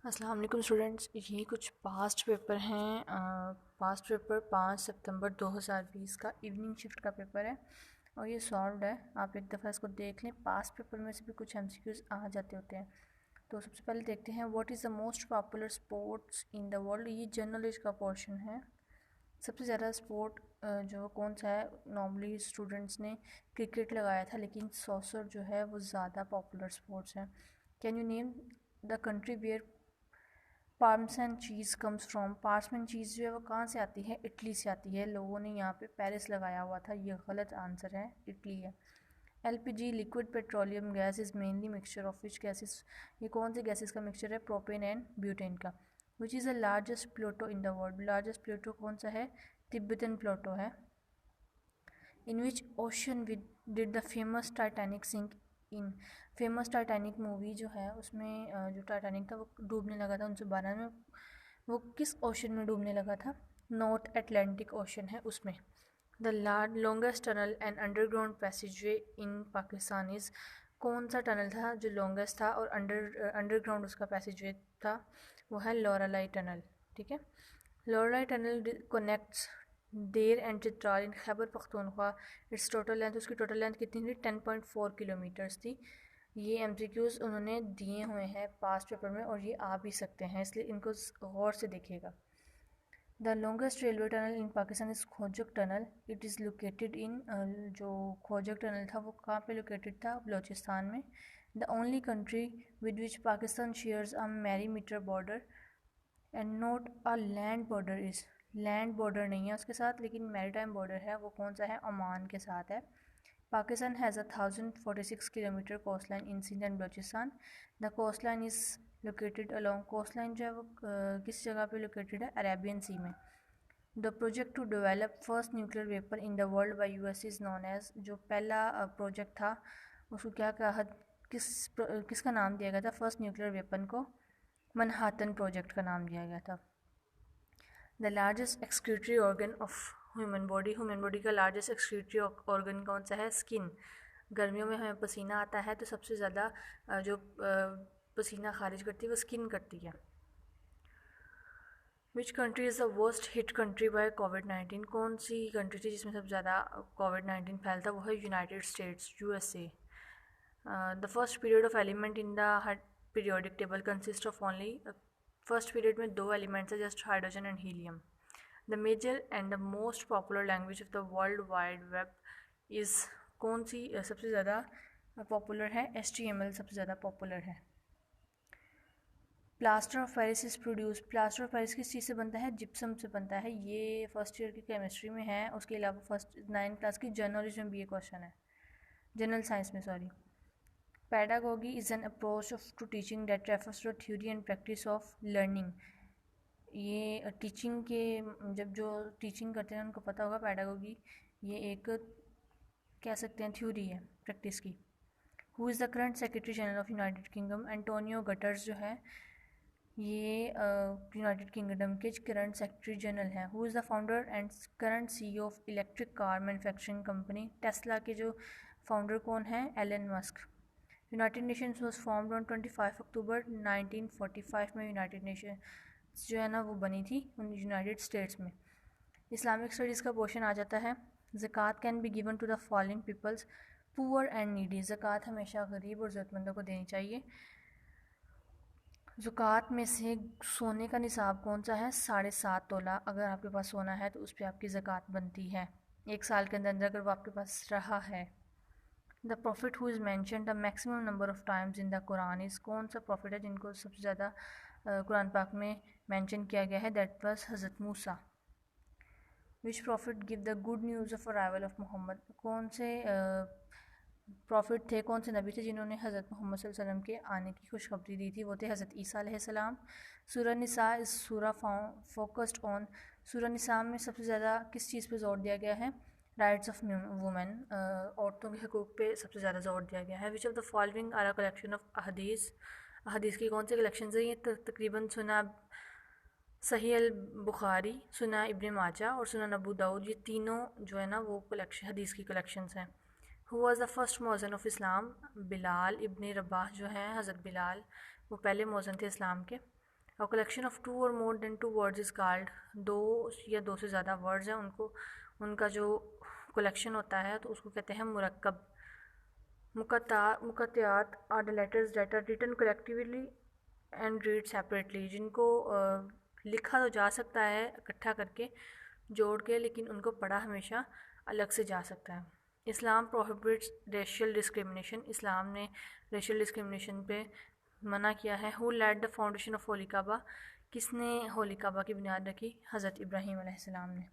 अस्सलाम वालेकुम स्टूडेंट्स, ये कुछ पास्ट पेपर हैं। पास्ट पेपर 5 सितंबर 2020 का इवनिंग शिफ्ट का पेपर है और ये सॉल्व्ड है। आप एक दफ़ा इसको देख लें। पास्ट पेपर में से भी कुछ एमसीक्यूज आ जाते होते हैं। तो सबसे पहले देखते हैं, what is the most popular sports in the world. ये जनरल नॉलेज का पोर्शन है। सबसे ज़्यादा स्पोर्ट जो कौन सा है, नॉर्मली स्टूडेंट्स ने क्रिकेट लगाया था, लेकिन सॉसर जो है वो ज़्यादा पॉपुलर स्पोर्ट्स है। Can you name the country where Parmesan cheese comes from. Parmesan cheese जो है वो कहाँ से आती है? इटली से आती है। लोगों ने यहाँ पे पेरिस लगाया हुआ था, ये गलत आंसर है, इटली है। LPG liquid petroleum gas is mainly mixture of which gases. ये कौन से गैसेस का मिक्सचर है? प्रोपेन एंड ब्यूटेन का। Which is the largest plateau in the world. Largest plateau कौन सा है? तिब्बतन प्लेटो है। In which ocean did the famous Titanic sink in. Famous Titanic movie जो है उसमें जो टाइटैनिक था वो डूबने लगा था 1912 में। वो किस ओशन में डूबने लगा था? नॉर्थ अटलांटिक ओशन है उसमें। The longest tunnel and underground passageway in Pakistan is. कौन सा टनल था जो लॉन्गेस्ट था और अंडरग्राउंड उसका पैसेजवे था? वो है लॉरालाई टनल। ठीक है। Loralai tunnel connects Dir and Chitral in Khyber Pakhtunkhwa. Its total length, उसकी टोटल लेंथ कितनी थी? 10.4 किलोमीटर्स थी। ये एमसीक्यूज़ उन्होंने दिए हुए हैं पास्ट पेपर में और ये आ भी सकते हैं, इसलिए इनको गौर से देखिएगा। The longest railway tunnel in Pakistan is Khojak tunnel. It is located in, जो खोजक टनल था वो कहाँ पे लोकेटेड था? बलोचिस्तान में। The only country with which Pakistan shares a maritime border and not a land border is. Land border नहीं है उसके साथ, लेकिन मैरीटाइम बॉर्डर है। वो कौन सा है? ओमान के साथ है। Pakistan has a 1046 kilometre coast line in Sindh and Balochistan. The coast line is located along. Coast line जो है वो किस जगह पे लोकेटेड है? अरेबियन सी में। The project to develop first nuclear weapon in the world by US is known as. जो पहला प्रोजेक्ट था उसको क्या कहा, किसका नाम दिया गया था फर्स्ट न्यूक्लियर वेपन को? मनहाटन प्रोजेक्ट का नाम दिया गया था। The largest excretory organ of human body. Human body का लार्जेस्ट एक्सक्रीटरी ऑर्गन कौन सा है? स्किन। गर्मियों में हमें पसीना आता है तो सबसे ज़्यादा जो पसीना खारिज करती है वो स्किन करती है। Which country is the worst hit country by कोविड-19। कौन सी कंट्री थी जिसमें सबसे ज़्यादा कोविड-19 फैलता? वो है United States, USA. The first period of element in the periodic table consist of only. First period में दो एलिमेंट्स है, just hydrogen and helium. The major and the most popular language of the world wide web is. कौन सी सबसे ज़्यादा popular है? HTML सबसे ज़्यादा पॉपुलर है। Plaster of Paris is produce. Plaster of Paris किस चीज़ से बनता है? जिप्सम से बनता है। ये फर्स्ट ईयर की केमिस्ट्री में है। उसके अलावा फर्स्ट 9 क्लास की जनरल नॉलेज में भी ये क्वेश्चन है, जनरल साइंस में, sorry. Pedagogy is an approach of to teaching that refers to theory and practice of learning. ये टीचिंग के, जब जो टीचिंग करते हैं उनको पता होगा पैडागोगी ये एक कह सकते हैं थ्योरी है प्रैक्टिस की। Who is the current secretary general of United Kingdom? Antonio Guterres जो है ये यूनाइटेड किंगडम के करंट सेक्रेटरी जनरल हैं। Who is the founder and current CEO of electric car manufacturing company? Tesla के जो founder कौन हैं? Elon Musk. United Nations was formed on 25 October 1945 में। यूनाइटेड नेशन जो है ना वो बनी थी यूनाइटेड स्टेट्स में। इस्लामिक स्टडीज़ का पोर्शन आ जाता है। ज़कात can be given to the following peoples, poor and needy. ज़कात हमेशा गरीब और ज़रूरतमंदों को देनी चाहिए। ज़कात में से सोने का निसाब कौन सा है? 7.5 तोला। अगर आपके पास सोना है तो उस पर आपकी ज़कात बनती है, एक साल के अंदर अंदर अगर वो आपके पास रहा है। The profit who is mention the maximum number of times in the Quran is. कौन सा प्रॉफिट है जिनको सबसे ज़्यादा कुरान पाक में मैंशन किया गया है? दैट वाज हज़रत Musa. Which prophet give the good news of arrival of Muhammad. कौन से प्रॉफिट थे, कौन से नबी थे जिन्होंने हज़रत मोहम्मद सल्लल्लाहु अलैहि वसल्लम के आने की खुशखबरी दी थी? वो थे हज़रत ईसा अलैहिस्सलाम। सूरह निसा इस सूरह फोकस्ड ऑन। सूरह निसा में सबसे ज़्यादा किस चीज़ पे जोर दिया गया है? राइट्स ऑफ वुमेन, औरतों के हकूक़ पे सबसे ज़्यादा जोर दिया गया है। Which of the following are a collection of अहदीस। अहदीस की कौन सी कलेक्शन है? ये तकरीबन सुना सही अल बुखारी, सुना इब्न माजा और सुना अबू दाऊद, ये तीनों जो है ना वो कलेक्शन हदीस की कलेक्शंस हैं। हु वाज द फर्स्ट मौज़न of Islam? Bilal ibn Rabah जो हैं, हज़रत बिलाल वो पहले मौज़न थे इस्लाम के। और कलेक्शन ऑफ 2 और more than 2 words is called, 2 या 2 से ज़्यादा वर्ड्स हैं उनको, उनका जो कलेक्शन होता है तो उसको कहते हैं मुरक्कब। मुकत्तियात are the letters that are written collectively and read separately, जिनको लिखा तो जा सकता है इकट्ठा करके जोड़ के, लेकिन उनको पढ़ा हमेशा अलग से जा सकता है। Islam prohibits racial discrimination, Islam ने रेशियल डिस्क्रिमिनेशन पे मना किया है। Who laid the foundation of holy Kaaba, किसने होली काबा की बुनियाद रखी? हज़रत इब्राहीम अलैहिस्सलाम ने।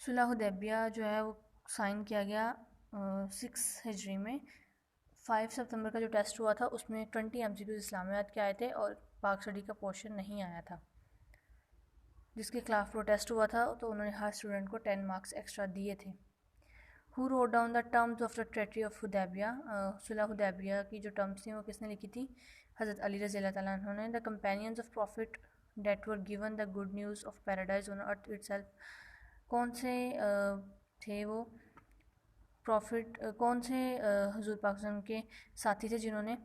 सुलह हुदैबिया जो है वो साइन किया गया 6 हिजरी में। 5 सितंबर का जो टेस्ट हुआ था उसमें 20 MCQ इस्लामियात के आए थे और पाक स्टडी का पोर्शन नहीं आया था, जिसके खिलाफ प्रोटेस्ट हुआ था, तो उन्होंने हर स्टूडेंट को 10 मार्क्स एक्स्ट्रा दिए थे। Who wrote down the terms of the treaty of Hudaibiya, सुलह हुदैबिया की जो टर्म्स थी वो किसने लिखी थी? हज़रत अली रज़ी अल्लाह तआला अन्हु ने। The companions of prophet that were given the good news of paradise on earth itself, कौन से थे वो प्रॉफिट, कौन से हुजूर पाक सल्लल्लाहु अलैहि वसल्लम के साथी थे जिन्होंने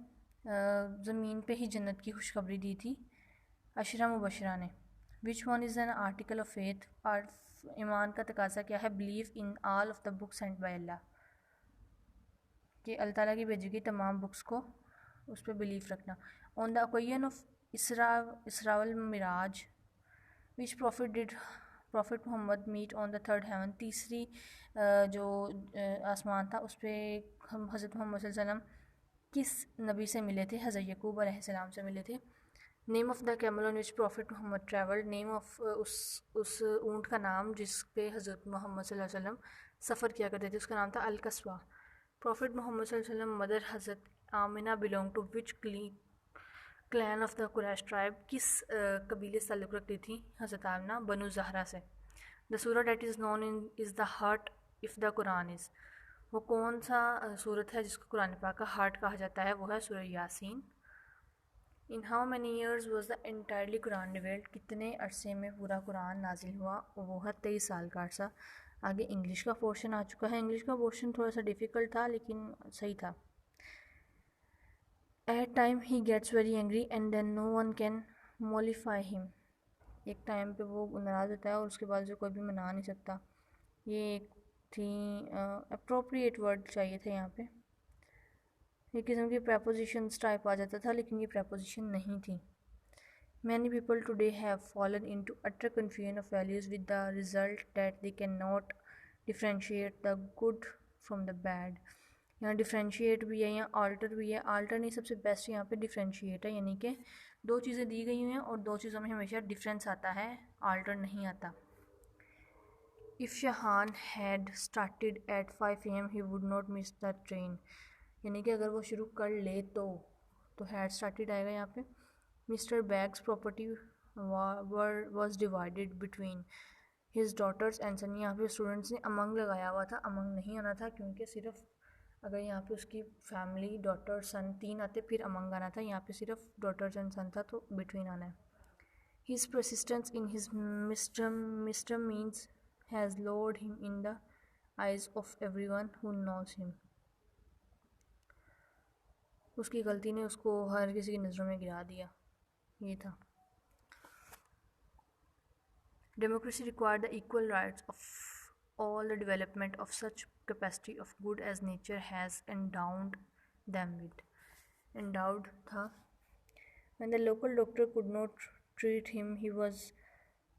ज़मीन पे ही जन्नत की खुशखबरी दी थी? अशरा मुबशरा ने। Which one is an article of faith, और ईमान का तकाजा क्या है? Believe in all of the book sent by Allah, कि अल्लाह ताला की भेजी गई तमाम बुक्स को उस पर बिलीव रखना। ऑन द ओकेजन ऑफ इसरा वल मिराज, which prophet did prophet Muhammad meet on the third heaven, तीसरी जो आसमान था उस पर हम हज़रत मोहम्मद सल्लल्लाहु अलैहि वसल्लम किस नबी से मिले थे? हज़रत यकूब अलैहिस्सलाम से मिले थे। Name of the camel on which prophet Muhammad travelled, name of उस ऊँट का नाम जिस पे हज़रत मोहम्मद सल्लल्लाहु अलैहि वसल्लम सफ़र किया करते थे, उसका नाम था अल-कस्वा। प्रॉफिट मोहम्मद सल्लल्लाहु अलैहि वसल्लम mother Hazrat Amina belong to which clan of the Quraysh tribe, किस कबीले से ताल्लुक़ रखती थी हज़रत आमिना? बनु ज़हरा से। द सूरह that is non in is the heart if the Quran is, वो कौन सा सूरत है जिसको कुरान पाक का हार्ट कहा जाता है? वो है सूरह Yasin. In how many years was the entirely Quran revealed, कितने अरसे में पूरा कुरान नाजिल हुआ? वो है 23 साल का अरसा। आगे इंग्लिश का पोर्शन आ चुका है। इंग्लिश का पोर्शन थोड़ा सा डिफ़िकल्ट था लेकिन सही था। At time he gets very angry and then no one can mollify him, एक टाइम पे वो नाराज़ होता है और उसके बाद जो कोई भी मना नहीं सकता। ये एक थी अप्रोप्रिएट वर्ड चाहिए थे यहाँ पे, एक किस्म की प्रपोजिशंस टाइप आ जाता था लेकिन ये प्रपोजिशन नहीं थी। Many people today have fallen into utter confusion of values with the result that they can not differentiate the good from the bad. यहाँ डिफ्रेंशिएट भी है, यहाँ आल्टर भी है। आल्टर नहीं, सबसे बेस्ट यहाँ पे डिफ्रेंशिएट है, यानी कि दो चीज़ें दी गई हुई हैं और दो चीज़ों में हमेशा डिफरेंस आता है, आल्टर नहीं आता। If Shahan had started at 5 AM he would not miss the train, यानी कि अगर वो शुरू कर ले तो हैड स्टार्टेड आएगा यहाँ पे। Mister Baggs property was divided between his daughters and son, यहाँ पे स्टूडेंट्स ने अमंग लगाया हुआ था, अमंग नहीं आना था क्योंकि सिर्फ अगर यहाँ पे उसकी फैमिली डॉटर सन 3 आते फिर अमंग आना था, यहाँ पे सिर्फ डॉटर्स एंड सन था तो बिटवीन आना है। His persistence in his mister means has lowered him in the eyes of everyone who knows him, उसकी गलती ने उसको हर किसी की नज़रों में गिरा दिया, ये था। Democracy required the equal rights of all the development of such capacity of good as nature has endowed them with, endowed था। when the local doctor could not treat him he was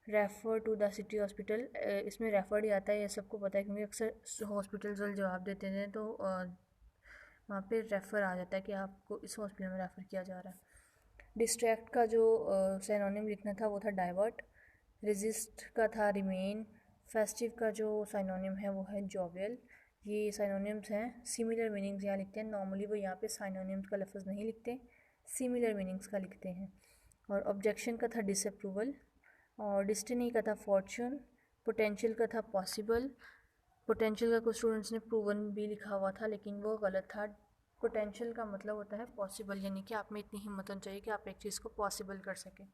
referred to the city hospital, इसमें referred ही आता है, ये सबको पता है क्योंकि अक्सर हॉस्पिटल्स वाले जवाब देते हैं तो वहाँ पे रेफ़र आ जाता है कि आपको इस हॉस्पिटल में रेफ़र किया जा रहा है। डिस्ट्रैक्ट का जो सिनोनिम लिखना था वो था डाइवर्ट। रेजिस्ट का था रिमेन। फेस्टिव का जो साइनोनिम है वो है जोवियल। ये साइनोनिम्स हैं। सिमिलर मीनिंग्स यहाँ लिखते हैं, नॉर्मली वो यहाँ पे साइनोनिम्स का लफ्ज़ नहीं लिखते, सिमिलर मीनिंग्स का लिखते हैं। और ऑब्जेक्शन का था डिसअप्रूवल, और डिस्टिनी का था फॉर्चून, पोटेंशियल का था पॉसिबल। पोटेंशियल का कुछ स्टूडेंट्स ने प्रूवन भी लिखा हुआ था लेकिन वो गलत था। पोटेंशियल का मतलब होता है पॉसिबल, यानी कि आप में इतनी हिम्मत होनी चाहिए कि आप एक चीज़ को पॉसिबल कर सकें।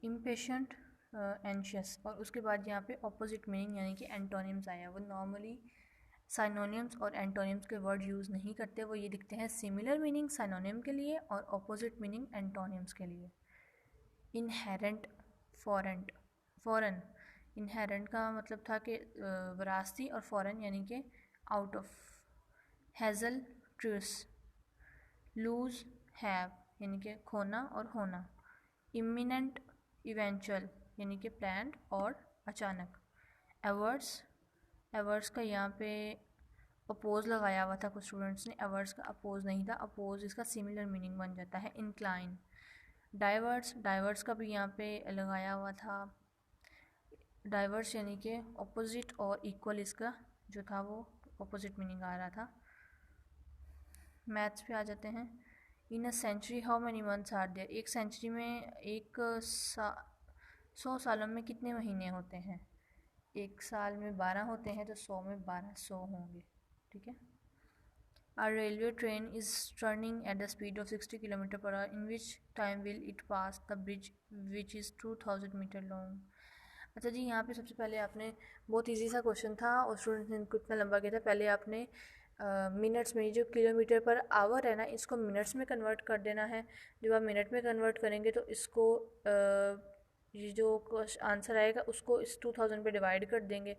इम्पेशेंट, एंशियस, और उसके बाद यहाँ पे ऑपोजिट मीनिंग यानी कि एंटोनिम्स आया। वो नॉर्मली साइनोनिम्स और एंटोनिम्स के वर्ड यूज़ नहीं करते, वो ये लिखते हैं सिमिलर मीनिंग साइनोनिम के लिए और अपोजिट मीनिंग एंटोनिम्स के लिए। Inherent, foreign. इनहेरेंट का मतलब था कि विरासती, और फॉरेन यानी कि out of. Hazel, truce. Lose, have यानी कि खोना और होना। इमिनेंट, इवेंचुअल यानी कि प्लान्ड और अचानक। एवर्स, एवर्स का यहाँ पे अपोज लगाया हुआ था कुछ स्टूडेंट्स ने, एवर्स का अपोज नहीं था, अपोज इसका सिमिलर मीनिंग बन जाता है इंक्लाइन। डाइवर्स, डाइवर्स का भी यहाँ पे लगाया हुआ था, डाइवर्स यानी कि अपोजिट और इक्वल, इसका जो था वो अपोजिट मीनिंग आ रहा था। मैथ्स पे आ जाते हैं। In a century how many months are there, एक सेंचुरी में 100 सालों में कितने महीने होते हैं? एक साल में 12 होते हैं, तो 100 में 1200 होंगे, ठीक है। A railway train is turning at the speed of 60 km/h. In which time will it pass the bridge which is 2000 metre long? अच्छा जी, यहाँ पे सबसे पहले आपने, बहुत इजी सा क्वेश्चन था और स्टूडेंट ने इनको इतना लंबा किया था, पहले आपने मिनट्स में, जो किलोमीटर पर आवर है ना, इसको मिनट्स में कन्वर्ट कर देना है। जब आप मिनट में कन्वर्ट करेंगे तो इसको ये जो आंसर आएगा उसको इस 2000 पे डिवाइड कर देंगे,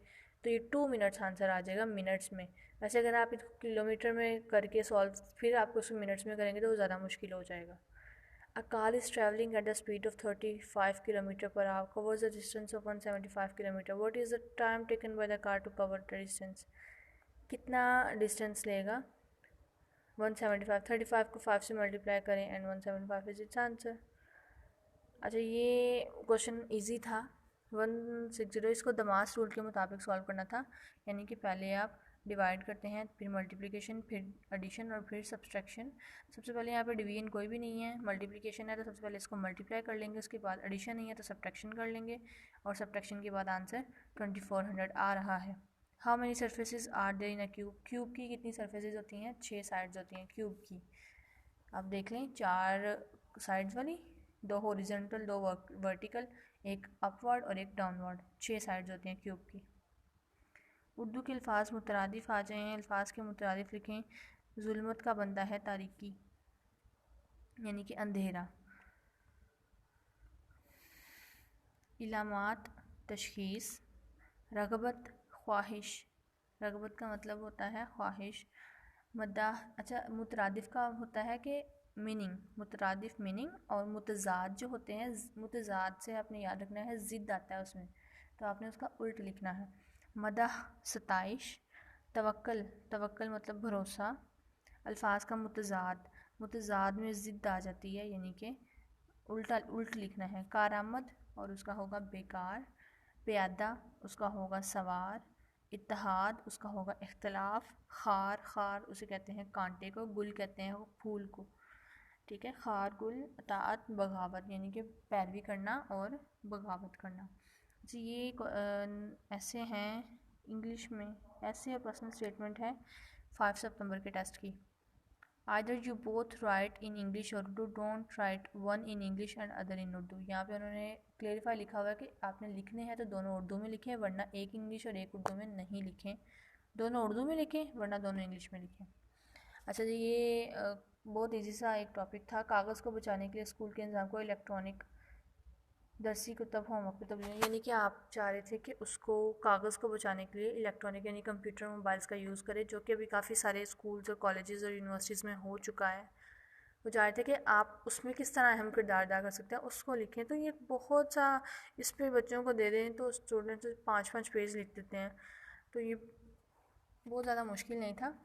तो ये 2 मिनट्स आंसर आ जाएगा मिनट्स में। वैसे अगर आप इसको किलोमीटर में करके सॉल्व फिर आपको उसको मिनट्स में करेंगे तो वो ज़्यादा मुश्किल हो जाएगा। A car is traveling at the speed of 35 km/h, covers a distance of 175 km. What is the time taken by the car to cover the distance? कितना डिस्टेंस लेगा? 175, 35 को 5 से मल्टीप्लाई करें एंड 175 इज इट्स आंसर। अच्छा, ये question easy था। 160, इसको दमास rule के मुताबिक सॉल्व करना था, यानी कि पहले आप डिवाइड करते हैं, फिर मल्टीप्लिकेशन, फिर एडिशन और फिर सब्सट्रैक्शन। सबसे पहले यहाँ पे डिवीजन कोई भी नहीं है, मल्टीप्लिकेशन है तो सबसे पहले इसको मल्टीप्लाई कर लेंगे, उसके बाद एडिशन नहीं है तो सब्ट्रैक्शन कर लेंगे, और सब्ट्रैक्शन के बाद आंसर 2400 आ रहा है। How many surfaces are there in a cube, cube की कितनी सर्फेसिस होती हैं? 6 साइड्स होती हैं क्यूब की। आप देख लें, 4 साइड्स वाली, 2 हॉरिजॉन्टल, 2 वर्टिकल, एक अपवर्ड और एक डाउनवर्ड, 6 साइड्स होती हैं क्यूब की। उर्दू के अल्फाज मुतरादिफ आ जाए हैं, अल्फाज के मुतरादिफ लिखें। जुल्मत का बनता है तारीकी, यानी कि अंधेरा। इलामात, तशखीस। रगबत, ख्वाहिश, रगबत का मतलब होता है ख्वाहिश। मदाह, अच्छा, मुतरादिफ का होता है कि मीनिंग, मुतरादिफ मीनिंग, और मुतजाद जो होते हैं, मुतजाद से आपने याद रखना है ज़िद आता है उसमें, तो आपने उसका उल्ट लिखना है। मदह, सताइश। तवक्ल, तवक्ल मतलब भरोसा। अल्फाज का मुतजाद, मुतजाद में ज़िद आ जाती है, यानी कि उल्ट लिखना है। कारामद, और उसका होगा बेकार। प्यादा, उसका होगा सवार। इत्तेहाद, उसका होगा इख्तलाफ। खार, खार उसे कहते हैं कांटे को, गुल कहते हैं फूल को, ठीक है। खार, गुल। अताअत, बगावत, यानी कि पैरवी करना और बगावत करना। जी, ये ऐसे हैं इंग्लिश में, ऐसे पर्सनल स्टेटमेंट है 5 सितंबर के टेस्ट की। Either you both write in English or Urdu, don't write one in English and other in Urdu। यहाँ पे उन्होंने क्लेरिफाई लिखा हुआ है कि आपने लिखने हैं तो दोनों उर्दू में लिखें, वरना एक इंग्लिश और एक उर्दू में नहीं लिखें, दोनों उर्दू में लिखें वरना दोनों इंग्लिश में लिखें। अच्छा जी, ये बहुत ईजी सा एक टॉपिक था। कागज़ को बचाने के लिए स्कूल के निज़ाम को इलेक्ट्रॉनिक दरसी कुतब होमवर्क पे तब्दील, यानी कि आप चाह रहे थे कि उसको कागज़ को बचाने के लिए इलेक्ट्रॉनिक यानी कंप्यूटर, मोबाइल्स का यूज़ करें, जो कि अभी काफ़ी सारे स्कूल्स और कॉलेजेस और यूनिवर्सिटीज़ में हो चुका है। वो चाह रहे थे कि आप उसमें किस तरह अहम किरदार अदा कर सकते हैं, उसको लिखें। तो ये बहुत सा, इस पर बच्चों को दे दें तो स्टूडेंट्स 5-5 पेज लिख देते हैं, तो ये बहुत ज़्यादा मुश्किल नहीं था।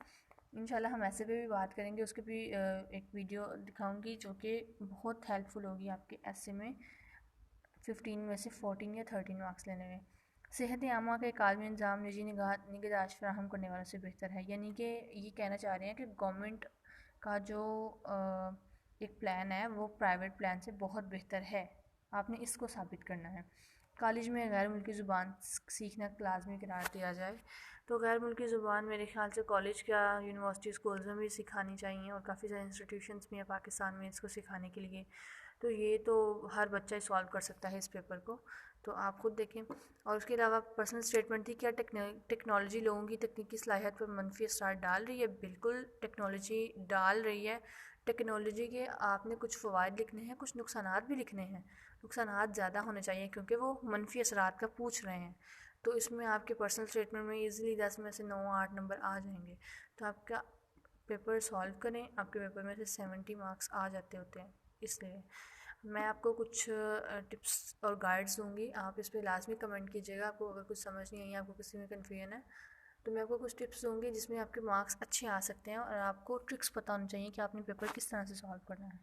इंशाल्लाह हम ऐसे पे भी बात करेंगे, उसके भी एक वीडियो दिखाऊंगी जो कि बहुत हेल्पफुल होगी आपके ऐसे में 15 में से 14 या 13 मार्क्स लेने में। सेहत आमा का एक आलमी निज़ाम निजी निगहदाश्त फराहम करने वालों से बेहतर है, यानी कि ये कहना चाह रहे हैं कि गवर्नमेंट का जो एक प्लान है वो प्राइवेट प्लान से बहुत बेहतर है, आपने इसको साबित करना है। कॉलेज में गैर मुल्की ज़ुबान सीखना लाजमी करार दिया जाए। तो गैर मुल्की ज़ुबान मेरे ख़्याल से कॉलेज या यूनिवर्सिटी स्कूल्स में भी सिखानी चाहिए, और काफ़ी सारे इंस्टीट्यूशंस भी हैं पाकिस्तान में इसको सिखाने के लिए। तो ये तो हर बच्चा ही सॉल्व कर सकता है इस पेपर को, तो आप खुद देखें। और उसके अलावा पर्सनल स्टेटमेंट थी, क्या टेक्नोलॉजी लोगों की तकनीकी सलाहियत पर मनफी असर डाल रही है? बिल्कुल टेक्नोलॉजी डाल रही है। टेक्नोलॉजी के आपने कुछ फ़वाइद लिखने हैं, कुछ नुकसानात भी लिखने हैं। नुकसानात ज़्यादा होने चाहिए क्योंकि वो मनफी असरात का पूछ रहे हैं। तो इसमें आपके पर्सनल स्टेटमेंट में ईज़िली 10 में से 9-8 नंबर आ जाएंगे। तो आपका पेपर सॉल्व करें, आपके पेपर में से 70 मार्क्स आ जाते होते हैं। इसलिए मैं आपको कुछ टिप्स और गाइड्स दूँगी, आप इस पर लाजमी कमेंट कीजिएगा। आपको अगर कुछ समझ नहीं आई, आपको किसी में कन्फ्यूजन है, तो मैं आपको कुछ टिप्स दूँगी जिसमें आपके मार्क्स अच्छे आ सकते हैं, और आपको ट्रिक्स पता होनी चाहिए कि आपने पेपर किस तरह से सॉल्व करना है।